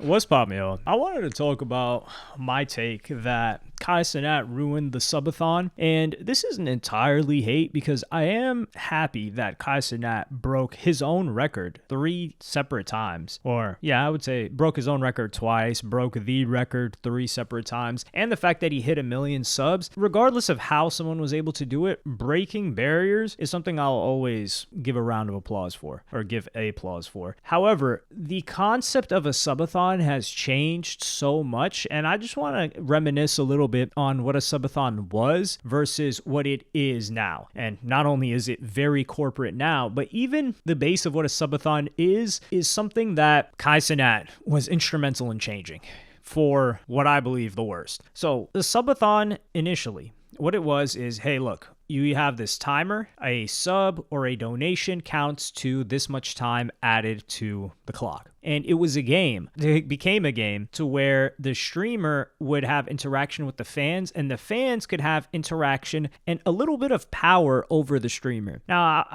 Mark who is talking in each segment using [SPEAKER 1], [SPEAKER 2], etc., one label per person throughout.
[SPEAKER 1] What's poppin', yo? I wanted to talk about my take that Cenat ruined the subathon, and this isn't entirely hate because I am happy that Cenat broke his own record 3 separate times. Or, yeah, I would say broke his own record twice, broke the record 3 separate times, and the fact that he hit 1 million subs. Regardless of how someone was able to do it, breaking barriers is something I'll always give a round of applause for, or give applause for. However, the concept of a subathon has changed so much, and I just want to reminisce a little bit on what a subathon was versus what it is now. And not only is it very corporate now, but even the base of what a subathon is something that Cenat was instrumental in changing for what I believe the worst. So the subathon initially, what it was is, hey, look, you have this timer, a sub or a donation counts to this much time added to the clock. And it was a game. It became a game to where the streamer would have interaction with the fans, and the fans could have interaction and a little bit of power over the streamer. Now,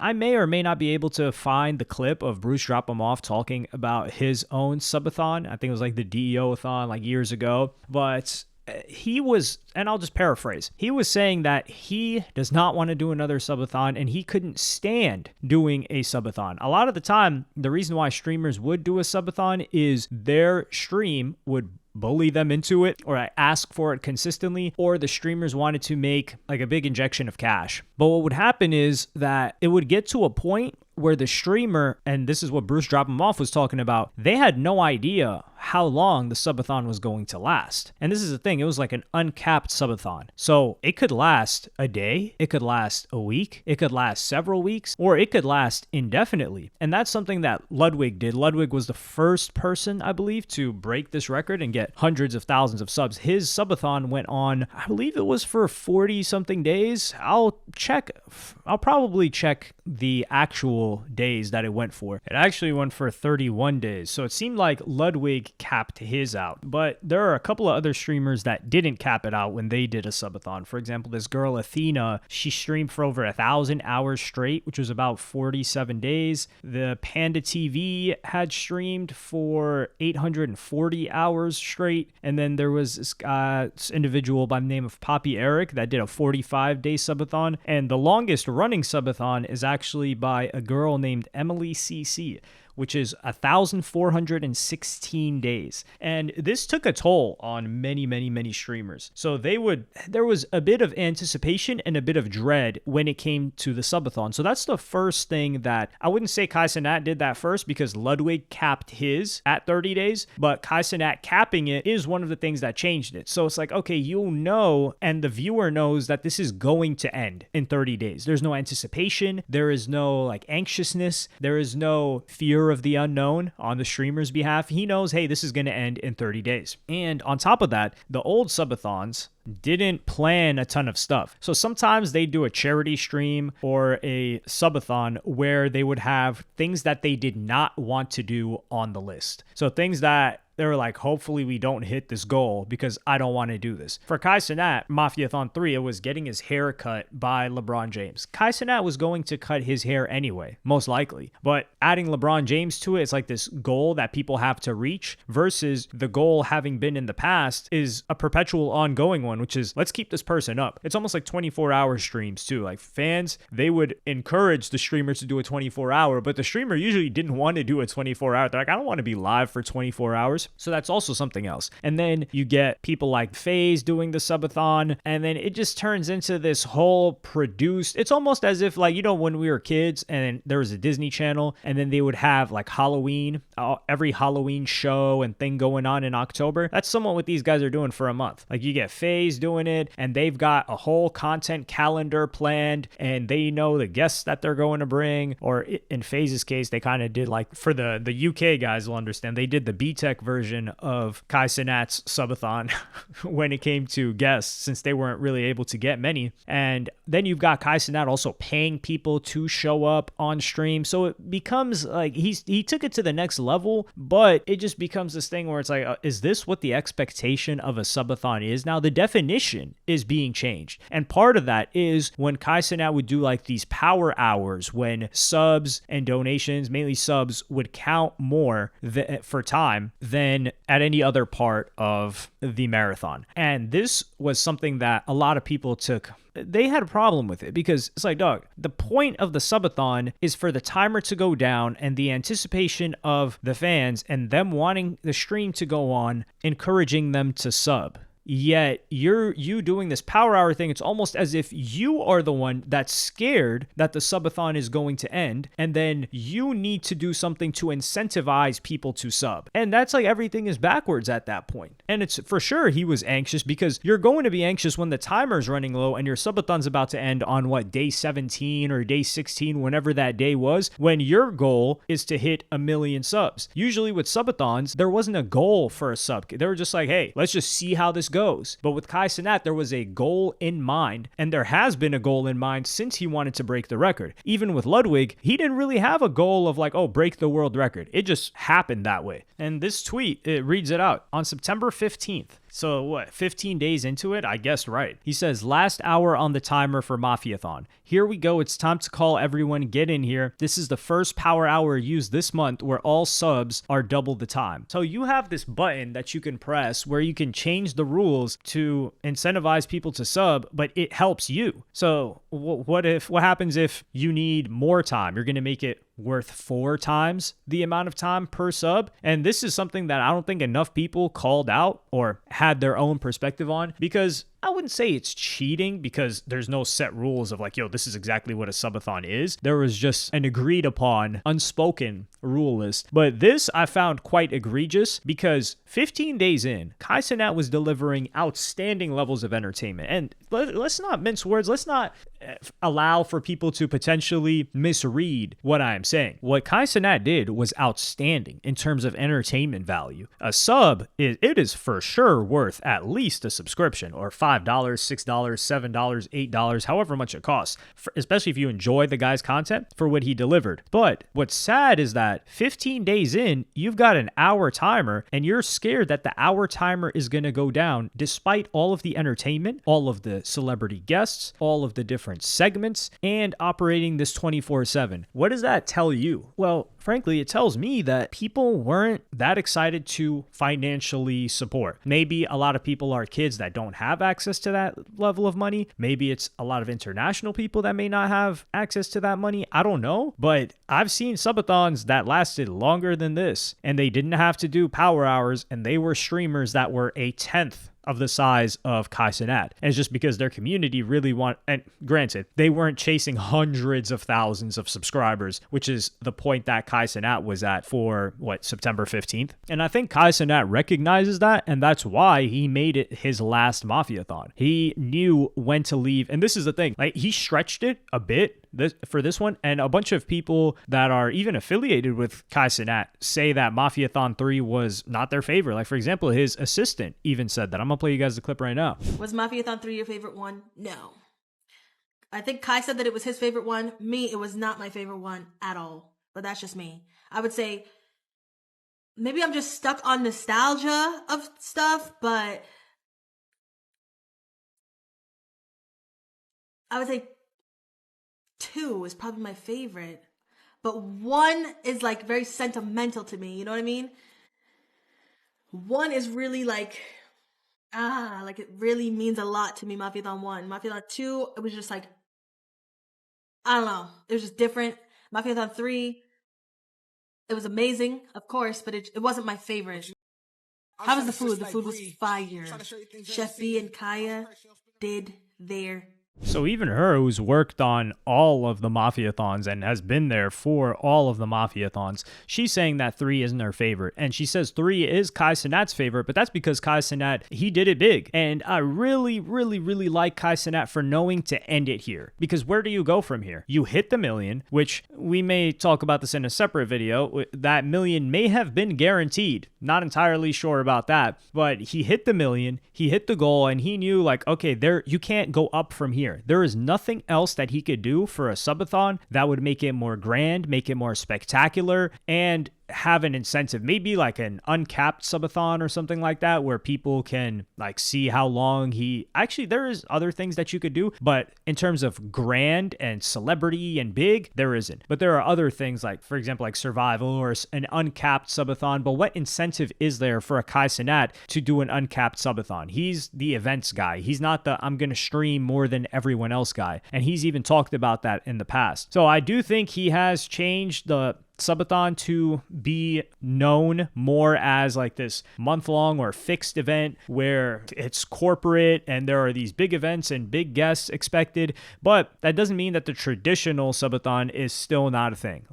[SPEAKER 1] I may or may not be able to find the clip of Bruce Drop 'em Off talking about his own subathon. I think it was like the DEO-a-thon like years ago, but he was, and I'll just paraphrase, he was saying that he does not want to do another subathon and he couldn't stand doing a subathon. A lot of the time, the reason why streamers would do a subathon is their stream would bully them into it, or ask for it consistently, or the streamers wanted to make like a big injection of cash. But what would happen is that it would get to a point where the streamer, and this is what Bruce Drop 'em Off was talking about, they had no idea how long the subathon was going to last. And this is the thing, it was like an uncapped subathon. So it could last a day, it could last a week, it could last several weeks, or it could last indefinitely. And that's something that Ludwig did. Ludwig was the first person, I believe, to break this record and get hundreds of thousands of subs. His subathon went on, I believe it was for 40 something days. I'll probably check the actual days that it went for. It actually went for 31 days. So it seemed like Ludwig capped his out. But there are a couple of other streamers that didn't cap it out when they did a subathon. For example, this girl Athena, she streamed for over 1,000 hours straight, which was about 47 days. The Panda TV had streamed for 840 hours straight. And then there was this individual by the name of Poppy Eric that did a 45-day subathon. And the longest running subathon is actually by a girl named Emily CC, which is 1,416 days. And this took a toll on many, many, many streamers. So there was a bit of anticipation and a bit of dread when it came to the subathon. So that's the first thing that I wouldn't say Cenat did that first, because Ludwig capped his at 30 days, but Cenat capping it is one of the things that changed it. So it's like, okay, you'll know, and the viewer knows that this is going to end in 30 days. There's no anticipation. There is no like anxiousness. There is no fear of the unknown on the streamer's behalf. He knows, hey, this is going to end in 30 days. And on top of that, the old subathons didn't plan a ton of stuff. So sometimes they do a charity stream or a subathon where they would have things that they did not want to do on the list. So things that they were like, hopefully we don't hit this goal because I don't want to do this. For Cenat, Mafiathon 3, it was getting his hair cut by LeBron James. Cenat was going to cut his hair anyway, most likely. But adding LeBron James to it, it's like this goal that people have to reach versus the goal having been in the past is a perpetual ongoing one, which is let's keep this person up. It's almost like 24-hour streams too. Like fans, they would encourage the streamers to do a 24-hour, but the streamer usually didn't want to do a 24-hour. They're like, I don't want to be live for 24 hours. So that's also something else. And then you get people like FaZe doing the subathon, and then it just turns into this whole produced, it's almost as if like, you know, when we were kids and there was a Disney Channel and then they would have like Halloween, every Halloween show and thing going on in October. That's somewhat what these guys are doing for a month. Like you get FaZe doing it and they've got a whole content calendar planned and they know the guests that they're going to bring, or in FaZe's case, they kind of did like, for the UK guys will understand, they did the B-Tech version of Cenat's subathon when it came to guests, since they weren't really able to get many. And then you've got Cenat also paying people to show up on stream. So it becomes like he took it to the next level, but it just becomes this thing where it's like, is this what the expectation of a subathon is? Now the definition is being changed. And part of that is when Cenat would do like these power hours when subs and donations, mainly subs, would count more for time than than at any other part of the marathon. And this was something that a lot of people they had a problem with it, because it's like, dog, the point of the subathon is for the timer to go down and the anticipation of the fans and them wanting the stream to go on, encouraging them to sub. Yet you doing this power hour thing, it's almost as if you are the one that's scared that the subathon is going to end, and then you need to do something to incentivize people to sub. And that's like, everything is backwards at that point. And it's for sure he was anxious, because you're going to be anxious when the timer's running low and your subathon's about to end on day 17 or day 16, whenever that day was, when your goal is to hit 1 million subs. Usually with subathons, there wasn't a goal for a sub. They were just like, hey, let's just see how this goes. But with Kai Cenat, there was a goal in mind, and there has been a goal in mind since he wanted to break the record. Even with Ludwig, he didn't really have a goal of like, oh, break the world record. It just happened that way. And this tweet, it reads it out. On September 15th, so what, 15 days into it? I guessed right. He says, last hour on the timer for Mafiathon. Here we go. It's time to call everyone. Get in here. This is the first power hour used this month where all subs are double the time. So you have this button that you can press where you can change the rules to incentivize people to sub, but it helps you. So what happens if you need more time? You're going to make it worth 4 times the amount of time per sub. And this is something that I don't think enough people called out or had their own perspective on, because I wouldn't say it's cheating, because there's no set rules of like, yo, this is exactly what a subathon is. There was just an agreed upon, unspoken rule list. But this I found quite egregious, because 15 days in, Kai Cenat was delivering outstanding levels of entertainment. And let's not mince words. Let's not allow for people to potentially misread what I am saying. What Kai Cenat did was outstanding in terms of entertainment value. A sub, it is for sure worth at least a subscription, or $5, $6, $7, $8, however much it costs, especially if you enjoy the guy's content for what he delivered. But what's sad is that 15 days in, you've got an hour timer and you're scared that the hour timer is going to go down despite all of the entertainment, all of the celebrity guests, all of the different segments, and operating this 24/7. What does that tell you? Well, frankly, it tells me that people weren't that excited to financially support. Maybe a lot of people are kids that don't have access to that level of money. Maybe it's a lot of international people that may not have access to that money. I don't know. But I've seen subathons that lasted longer than this, and they didn't have to do power hours, and they were streamers that were a tenth of the size of Kai Cenat. And it's just because their community really and granted, they weren't chasing hundreds of thousands of subscribers, which is the point that Kai Cenat was at for, September 15th. And I think Kai Cenat recognizes that, and that's why he made it his last Mafiathon. He knew when to leave, and this is the thing, like, he stretched it a bit for this one, and a bunch of people that are even affiliated with Kai Cenat say that Mafiathon 3 was not their favorite. Like, for example, his assistant even said that. I'm gonna play you guys the clip right now.
[SPEAKER 2] Was Mafiathon 3 your favorite one? No. I think Kai said that it was his favorite one. Me, it was not my favorite one at all. But that's just me. I would say maybe I'm just stuck on nostalgia of stuff, but I would say 2 is probably my favorite. But 1 is like very sentimental to me. You know what I mean? 1 is really like it really means a lot to me. Mafiathon 1. Mafiathon 2, it was just like, I don't know. It was just different. Mafiathon 3, it was amazing, of course, but it wasn't my favorite. How was the food? The food was fire. Chef B and Kaya did their.
[SPEAKER 1] So even her, who's worked on all of the Mafiathons and has been there for all of the Mafiathons, she's saying that 3 isn't her favorite. And she says 3 is Kai Cenat's favorite, but that's because Kai Cenat, he did it big. And I really, really, really like Kai Cenat for knowing to end it here. Because where do you go from here? You hit the 1 million, which we may talk about this in a separate video. That 1 million may have been guaranteed. Not entirely sure about that. But he hit the 1 million, he hit the goal, and he knew, like, okay, you can't go up from here. There is nothing else that he could do for a subathon that would make it more grand, make it more spectacular, and have an incentive, maybe like an uncapped subathon or something like that, where people can like see how long actually, there is other things that you could do, but in terms of grand and celebrity and big, there isn't. But there are other things like, for example, like survival or an uncapped subathon. But what incentive is there for a Kai Cenat to do an uncapped subathon? He's the events guy. He's not the I'm going to stream more than everyone else guy. And he's even talked about that in the past. So I do think he has changed the subathon to be known more as like this month-long or fixed event where it's corporate and there are these big events and big guests expected. But that doesn't mean that the traditional subathon is still not a thing.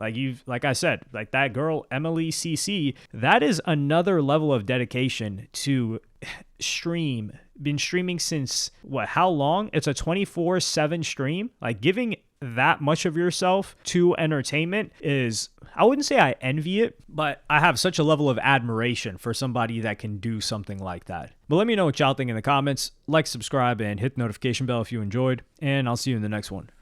[SPEAKER 1] Like I said, like that girl Emily CC, that is another level of dedication to stream. Been streaming since how long? It's a 24/7 stream. Like, giving that much of yourself to entertainment is, I wouldn't say I envy it, but I have such a level of admiration for somebody that can do something like that. But let me know what y'all think in the comments. Like, subscribe, and hit the notification bell if you enjoyed, and I'll see you in the next one.